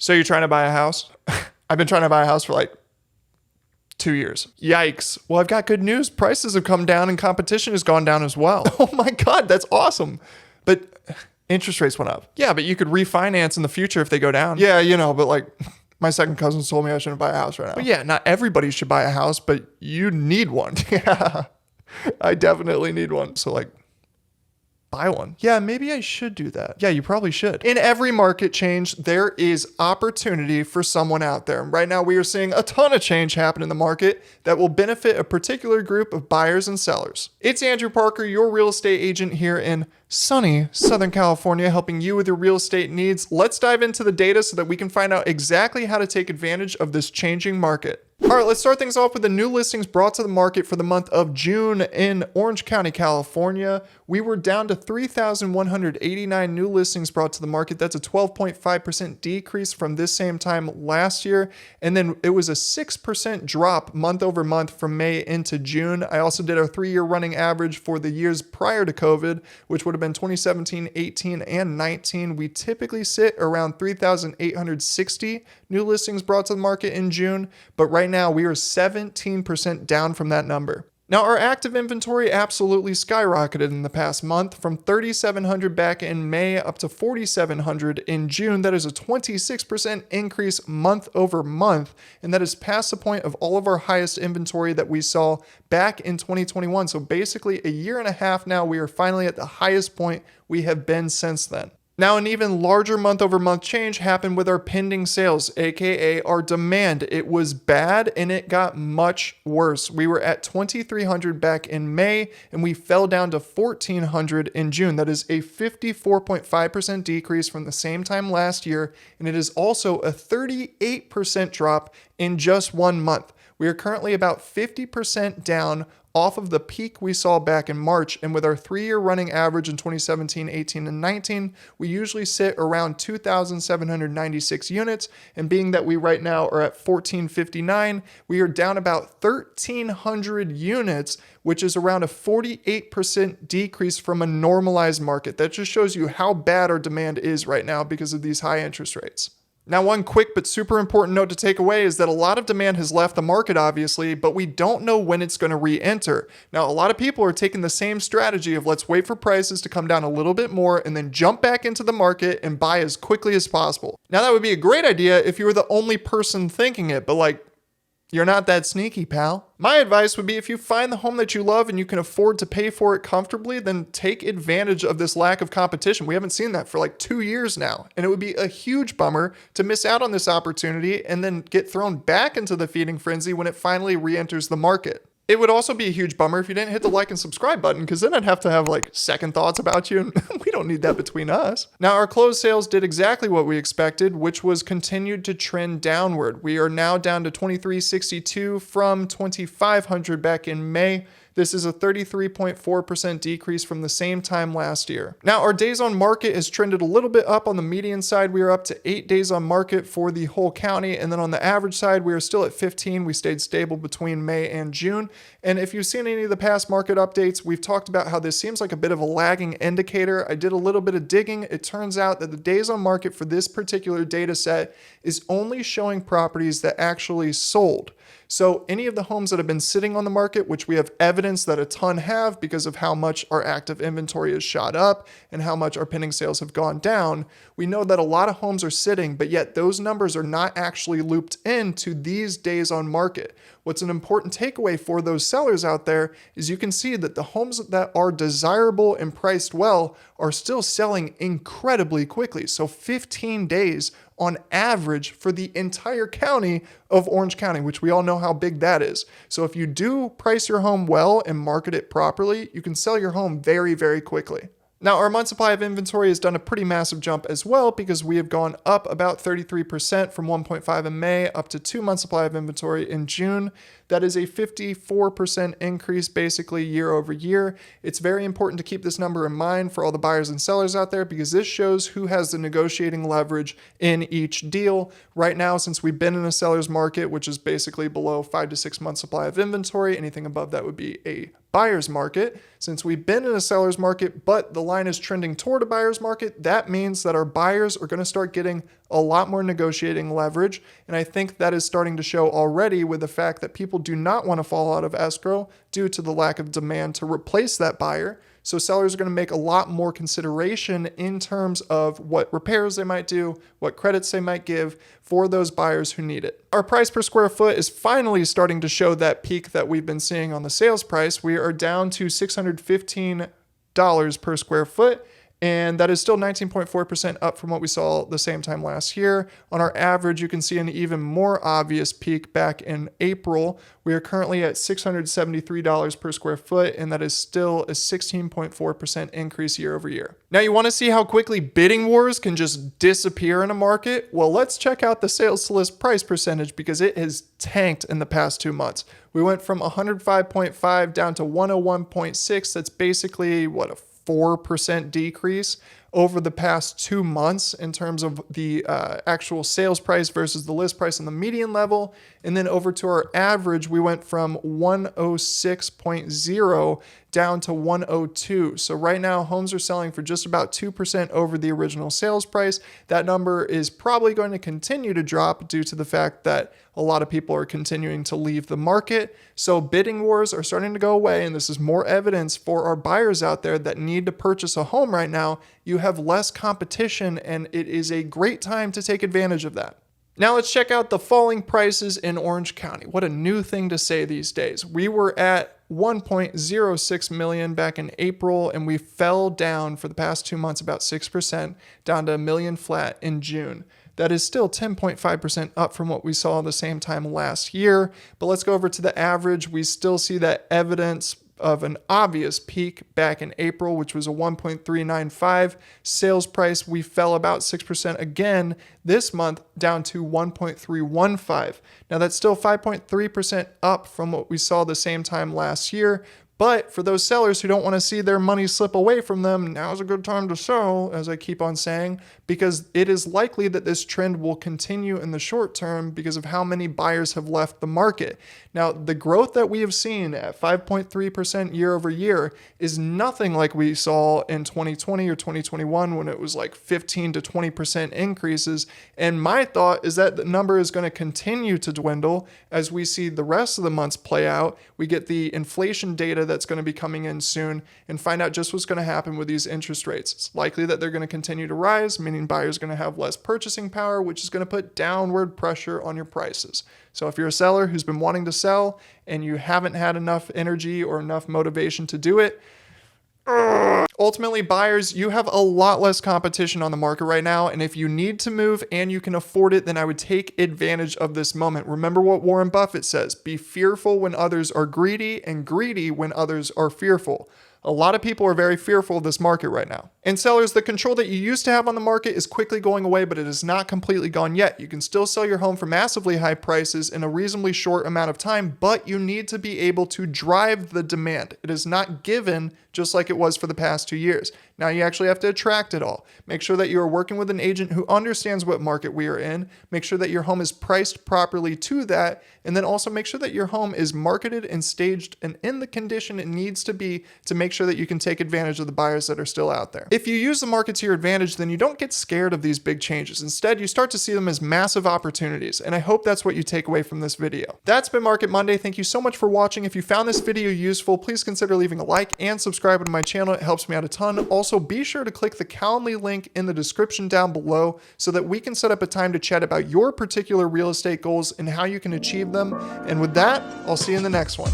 So you're trying to buy a house? I've been trying to buy a house for like 2 years. Yikes. Well, I've got good news. Prices have come down and competition has gone down as well. Oh my God, that's awesome. But interest rates went up. Yeah, but you could refinance in the future if they go down. Yeah, but like my second cousin told me I shouldn't buy a house right now. But yeah, not everybody should buy a house, but you need one. Yeah, I definitely need one. So like, buy one. Yeah, maybe I should do that. Yeah, you probably should. In every market change, there is opportunity for someone out there. Right now, we are seeing a ton of change happen in the market that will benefit a particular group of buyers and sellers. It's Andrew Parker, your real estate agent here in sunny Southern California, helping you with your real estate needs. Let's dive into the data so that we can find out exactly how to take advantage of this changing market. All right, let's start things off with the new listings brought to the market for the month of June in Orange County, California. We were down to 3,189 new listings brought to the market. That's a 12.5% decrease from this same time last year. And then it was a 6% drop month over month from May into June. I also did our 3-year running average for the years prior to COVID, which would have been 2017, 18, and 19. We typically sit around 3,860 new listings brought to the market in June, but right now we are 17% down from that number. Now, our active inventory absolutely skyrocketed in the past month from 3,700 back in May up to 4,700 in June. That is a 26% increase month over month, and that is past the point of all of our highest inventory that we saw back in 2021. So basically a year and a half now, we are finally at the highest point we have been since then. Now, an even larger month-over-month change happened with our pending sales, aka our demand. It was bad and it got much worse. We were at 2,300 back in May and we fell down to 1,400 in June. That is a 54.5% decrease from the same time last year, and it is also a 38% drop in just 1 month. We are currently about 50% down off of the peak we saw back in March, and with our 3-year running average in 2017, 18, and 19, we usually sit around 2,796 units, and being that we right now are at 1,459, we are down about 1,300 units, which is around a 48% decrease from a normalized market. That just shows you how bad our demand is right now because of these high interest rates. Now, one quick but super important note to take away is that a lot of demand has left the market, obviously, but we don't know when it's going to re-enter. Now, a lot of people are taking the same strategy of let's wait for prices to come down a little bit more and then jump back into the market and buy as quickly as possible. Now, that would be a great idea if you were the only person thinking it, but like, you're not that sneaky, pal. My advice would be if you find the home that you love and you can afford to pay for it comfortably, then take advantage of this lack of competition. We haven't seen that for like 2 years now. And it would be a huge bummer to miss out on this opportunity and then get thrown back into the feeding frenzy when it finally re-enters the market. It would also be a huge bummer if you didn't hit the like and subscribe button, because then I'd have to have like second thoughts about you, and we don't need that between us. Now, our closed sales did exactly what we expected, which was continued to trend downward. We are now down to 2,362 from 2,500 back in May. This is a 33.4% decrease from the same time last year. Now, our days on market has trended a little bit up on the median side. We are up to 8 days on market for the whole county. And then on the average side, we are still at 15. We stayed stable between May and June. And if you've seen any of the past market updates, we've talked about how this seems like a bit of a lagging indicator. I did a little bit of digging. It turns out that the days on market for this particular data set is only showing properties that actually sold. So any of the homes that have been sitting on the market, which we have evidence that a ton have because of how much our active inventory has shot up and how much our pending sales have gone down, we know that a lot of homes are sitting, but yet those numbers are not actually looped into these days on market. What's an important takeaway for those sellers out there is you can see that the homes that are desirable and priced well are still selling incredibly quickly. So 15 days on average for the entire county of Orange County, which we all know how big that is. So if you do price your home well and market it properly, you can sell your home very, very quickly. Now, our month supply of inventory has done a pretty massive jump as well, because we have gone up about 33% from 1.5 in May up to 2 month supply of inventory in June. That is a 54% increase basically year over year. It's very important to keep this number in mind for all the buyers and sellers out there, because this shows who has the negotiating leverage in each deal. Right now, since we've been in a seller's market, which is basically below 5 to 6 months supply of inventory, anything above that would be a buyer's market. Since we've been in a seller's market, but the line is trending toward a buyer's market, that means that our buyers are going to start getting a lot more negotiating leverage. And I think that is starting to show already with the fact that people do not want to fall out of escrow due to the lack of demand to replace that buyer. So sellers are going to make a lot more consideration in terms of what repairs they might do, what credits they might give for those buyers who need it. Our price per square foot is finally starting to show that peak that we've been seeing on the sales price. We are down to $615 per square foot. And that is still 19.4% up from what we saw the same time last year. On our average, you can see an even more obvious peak back in April. We are currently at $673 per square foot, and that is still a 16.4% increase year over year. Now, you want to see how quickly bidding wars can just disappear in a market? Well, let's check out the sales to list price percentage because it has tanked in the past 2 months. We went from 105.5 down to 101.6. That's basically, what, a 4% decrease over the past 2 months in terms of the actual sales price versus the list price on the median level. And then over to our average, we went from 106.0 down to 102. So right now, homes are selling for just about 2% over the original sales price. That number is probably going to continue to drop due to the fact that a lot of people are continuing to leave the market. So bidding wars are starting to go away, and this is more evidence for our buyers out there that need to purchase a home right now. You have less competition, and it is a great time to take advantage of that. Now let's check out the falling prices in Orange County. What a new thing to say these days. We were at 1.06 million back in April, and we fell down for the past 2 months about 6%, down to a million flat in June. That is still 10.5% up from what we saw the same time last year. But let's go over to the average. We still see that evidence of an obvious peak back in April, which was a 1.395 sales price. We fell about 6% again this month, down to 1.315. Now that's still 5.3% up from what we saw the same time last year. But for those sellers who don't want to see their money slip away from them, now's a good time to sell, as I keep on saying, because it is likely that this trend will continue in the short term because of how many buyers have left the market. Now, the growth that we have seen at 5.3% year over year is nothing like we saw in 2020 or 2021 when it was like 15 to 20% increases. And my thought is that the number is going to continue to dwindle as we see the rest of the months play out. We get the inflation data that's going to be coming in soon and find out just what's going to happen with these interest rates. It's likely that they're going to continue to rise, meaning buyers are going to have less purchasing power, which is going to put downward pressure on your prices. So if you're a seller who's been wanting to sell and you haven't had enough energy or enough motivation to do it, ultimately, buyers, you have a lot less competition on the market right now. And if you need to move and you can afford it, then I would take advantage of this moment. Remember what Warren Buffett says, be fearful when others are greedy and greedy when others are fearful. A lot of people are very fearful of this market right now. And sellers, the control that you used to have on the market is quickly going away, but it is not completely gone yet. You can still sell your home for massively high prices in a reasonably short amount of time, but you need to be able to drive the demand. It is not given just like it was for the past 2 years. Now you actually have to attract it all. Make sure that you are working with an agent who understands what market we are in. Make sure that your home is priced properly to that. And then also make sure that your home is marketed and staged and in the condition it needs to be to make sure that you can take advantage of the buyers that are still out there. If you use the market to your advantage, then you don't get scared of these big changes. Instead, you start to see them as massive opportunities. And I hope that's what you take away from this video. That's been Market Monday. Thank you so much for watching. If you found this video useful, please consider leaving a like and subscribing to my channel. It helps me out a ton. Also, be sure to click the Calendly link in the description down below so that we can set up a time to chat about your particular real estate goals and how you can achieve them. And with that, I'll see you in the next one.